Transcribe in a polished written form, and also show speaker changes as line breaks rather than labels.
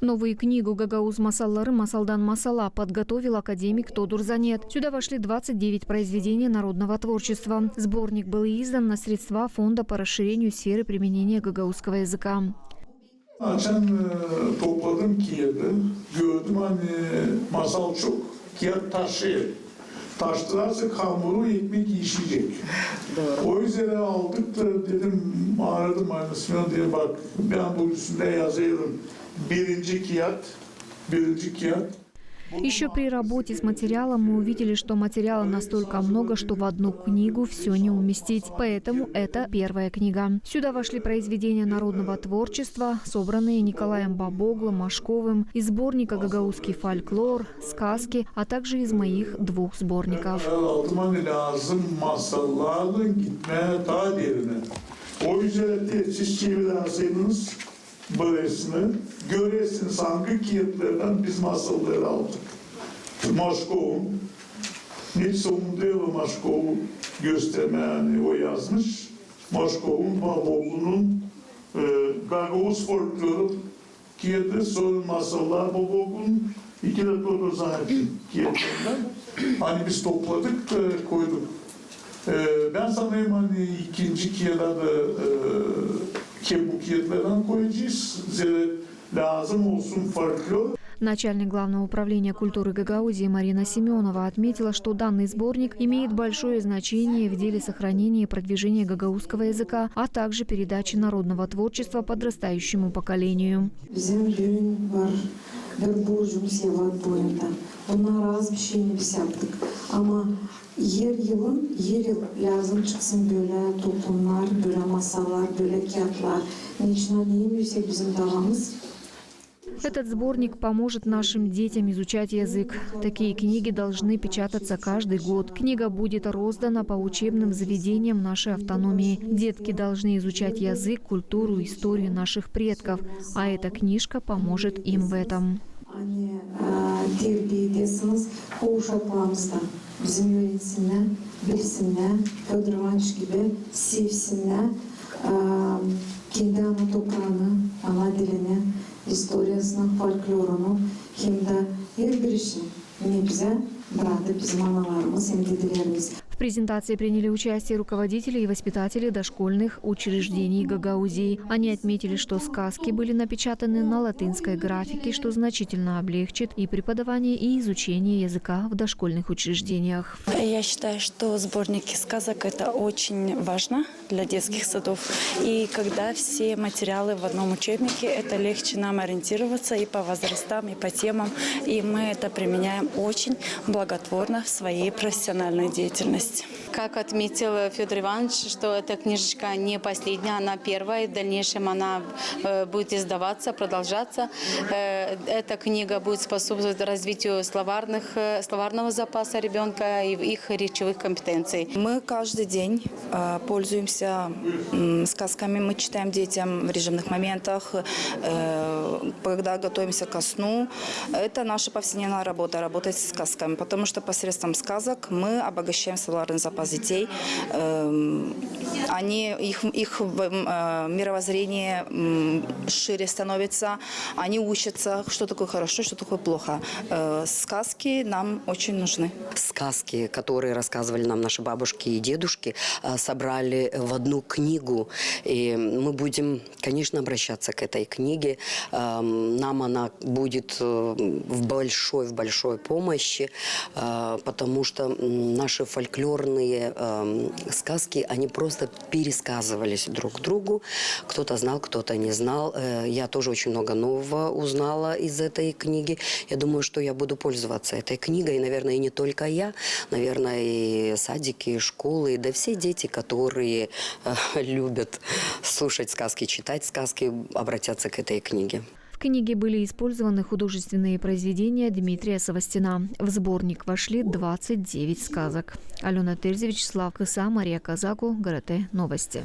Новую книгу «Гагауз масаллары масалдан масала» подготовил академик Тодур Занет. Сюда вошли 29 произведений народного творчества. Сборник был издан на средства фонда по расширению сферы применения гагаузского языка.
Topladım kağıdı, gördüm masal çok, kağıt taşı. Taştırarsa hamuru ekmek yiyecek. O yüzden aldık da dedim, aradım aynısını diye bak, ben bu üstünde yazıyorum. Birinci kağıt.
Еще при работе с материалом мы увидели, что материала настолько много, что в одну книгу все не уместить. Поэтому это первая книга. Сюда вошли произведения народного творчества, собранные Николаем Бабоглом, Машковым, из сборника «Гагаузский фольклор», сказки, а также из моих 2 сборников.
Böylesine göresin sanki kağıtlardan biz masalları aldık. Maşkov'un Nilson'un Maşkov'u gösterme yani o yazmış. Maşkov'un Baboglu'nun Gagauz folkloru kağıdı sonra masallar Baboglu'nun 2 de Тодур Занет'in kağıtlarından. Hani biz topladık koyduk. Ben sanayım hani ikinci kağıda da bu kağıtlardan koyacağız. Lazım olsun folklor.
Начальник Главного управления культуры Гагаузии Марина Семенова отметила, что данный сборник имеет большое значение в деле сохранения и продвижения гагаузского языка, а также передачи народного творчества подрастающему поколению.
Yer yıl lazım çıksın böyle toplumlar, böyle masallar, böyle kağıtlar. Нечто yüksek bizim davamız.
Этот сборник поможет нашим детям изучать язык. Такие книги должны печататься каждый год. Книга будет роздана по учебным заведениям нашей автономии. Детки должны изучать язык, культуру, историю наших предков. А эта книжка поможет им в этом.
Bizim öğretsinler, bilsinler, Тодур Иванович gibi sevsinler, kendi ana toprağını, ana dilini, historiyasını, folklorunu, hem de her bir işini ne bize bıraktı bizim analarımız hem dedelerimiz.
В презентации приняли участие руководители и воспитатели дошкольных учреждений Гагаузии. Они отметили, что сказки были напечатаны на латинской графике, что значительно облегчит и преподавание, и изучение языка в дошкольных учреждениях.
Я считаю, что сборники сказок – это очень важно для детских садов. И когда все материалы в одном учебнике, это легче нам ориентироваться и по возрастам, и по темам. И мы это применяем очень благотворно в своей профессиональной деятельности.
Как отметил Федор Иванович, что эта книжечка не последняя, она первая, и в дальнейшем она будет издаваться, продолжаться. Эта книга будет способствовать развитию словарного запаса ребенка и их речевых компетенций.
Мы каждый день пользуемся сказками, мы читаем детям в режимных моментах, когда готовимся ко сну. Это наша повседневная работа, работать с сказками, потому что посредством сказок мы обогащаем словарный запас детей. Их мировоззрение шире становится, они учатся, что такое хорошо, что такое плохо. Сказки нам очень нужны.
Сказки, которые рассказывали нам наши бабушки и дедушки, собрали в одну книгу. И мы будем, конечно, обращаться к этой книге. Нам она будет в большой помощи, потому что наши фольклорные сказки, они просто пересказывались друг другу. Кто-то знал, кто-то не знал. Я тоже очень много нового узнала из этой книги. Я думаю, что я буду пользоваться этой книгой. И, наверное, и не только я. Наверное, и садики, и школы, да все дети, которые любят слушать сказки, читать сказки, обратятся к этой книге.
В книге были использованы художественные произведения Дмитрия Савостина. В сборник вошли 29 сказок. Алена Терзевич, Слав Кыса, Мария Казаку, ГРТ Новости.